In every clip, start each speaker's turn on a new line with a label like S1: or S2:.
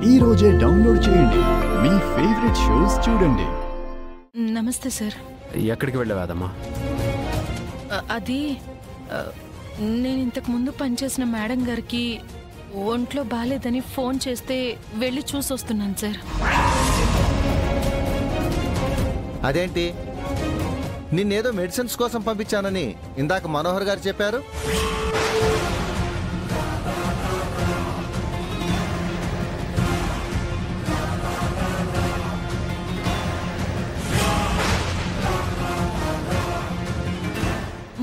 S1: ఈ రోజే డౌన్లోడ్ చేయండి, మీ ఫేవరెట్ షోస్ చూడండి.
S2: నమస్తే సార్.
S3: ఎక్కడికి వెళ్ళావాదమ్మా?
S2: అది నేను ఇంతకు ముందు పనిచేసిన మేడం గారికి ఒంట్లో బాగాలేదని ఫోన్ చేస్తే వెళ్ళి చూసొస్తున్నాను సార్.
S4: అదేంటి, నిన్నేదో మెడిసిన్స్ కోసం పంపించానని ఇందాక మనోహర్ గారు చెప్పారు.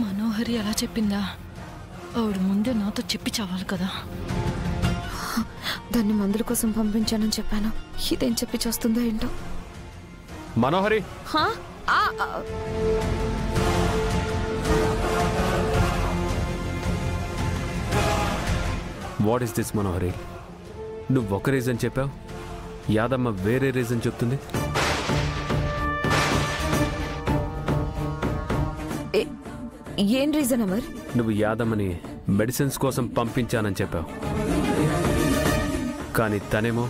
S2: మనోహరి ఎలా చెప్పిందా? ఆవిడ ముందే నాతో చెప్పి చావాలి కదా.
S5: దాన్ని మందుల కోసం పంపించానని చెప్పాను. ఇదేం చెప్పి చేస్తుందో ఏంటో.
S3: మనోహరి, వాట్ ఈస్ దిస్ మనోహరి? నువ్వు ఒక రీజన్ చెప్పావు, యాదమ్మ వేరే రీజన్ చెప్తుంది.
S5: ఏం రీజన్ అమర్?
S3: నువ్వు యాదమ్మని మెడిసిన్స్ కోసం పంపించానని చెప్పావు, కానీ తనేమో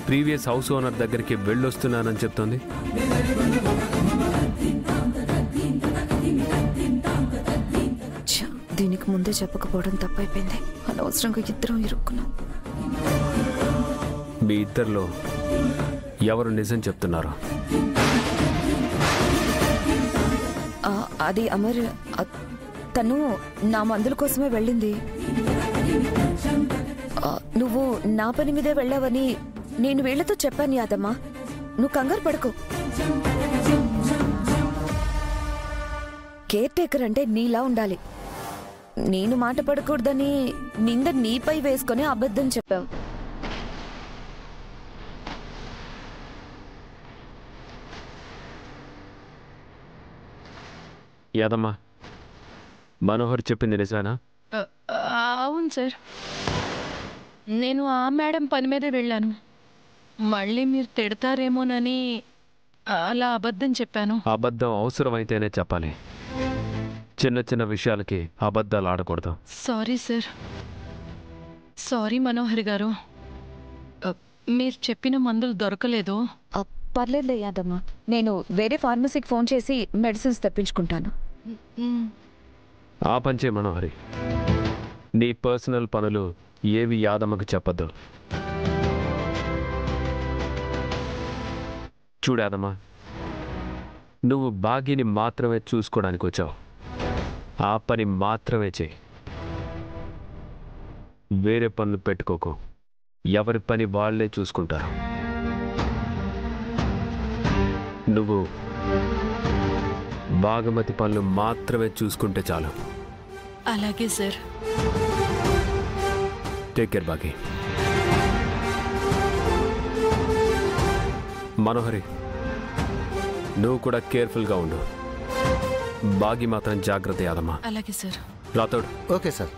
S3: ప్రీవియస్ హౌస్ ఓనర్ దగ్గరికి వెళ్ళొస్తున్నానని చెప్తోంది.
S5: దీనికి ముందే చెప్పకపోవడం తప్పైపోయింది. అనవసరంగా ఇద్దరం ఇరుక్కున్నాం.
S3: మీ ఇద్దరిలో ఎవరు నిజం చెప్తున్నారు?
S5: అది అమర్, తను నా మందుల కోసమే వెళ్ళింది. నువ్వు నా పని మీదే వెళ్ళావని నేను వీళ్లతో చెప్పాను యాదమ్మా. నువ్వు కంగారు పడుకో. కేర్ టేకర్ అంటే నీలా ఉండాలి. నేను మాట పడకూడదని నింద నీపై వేసుకొని అబద్ధం చెప్పావు.
S3: యాదమ్మా, మనోహర్ చెప్పింది నిజానా?
S2: అవును సార్, నేను ఆ మేడం పని మీదే వెళ్ళాను. మళ్ళీ మీరు తిడతారేమోనని అలా అబద్ధం చెప్పాను.
S3: అబద్ధం అవసరమైతేనే చెప్పాలి, చిన్న చిన్న విషయాలకి అబద్ధాలు ఆడకూడదు.
S2: Sorry sir. సారీ మనోహరి గారు. మీరు చెప్పిన మందులు దొరకలేదు.
S5: పర్లేదులే యాదమ్మా, నేను వేరే ఫార్మసీకి ఫోన్ చేసి మెడిసిన్స్ తెప్పించుకుంటాను.
S3: ఆ పంచే మనోహరి, నీ పర్సనల్ పనులు ఏవి యాదమ్మకు చెప్పద్దు. చూడాదమ్మా, నువ్వు బాగీని మాత్రమే చూసుకోవడానికి వచ్చావు. ఆ పని మాత్రమే చేయి, వేరే పనులు పెట్టుకోకు. ఎవరి పని వాళ్లే చూసుకుంటారు. నువ్వు భాగమతి పనులు మాత్రమే చూసుకుంటే చాలు.
S2: అలాగే సార్.
S3: టేక్ కేర్ బాగి. మనోహరి, నువ్వు కూడా కేర్ఫుల్గా ఉండు. బాగి మాత్రం జాగ్రత్త యాదమ్మా.
S2: అలాగే సార్.
S3: రాతోడు.
S4: Okay sir.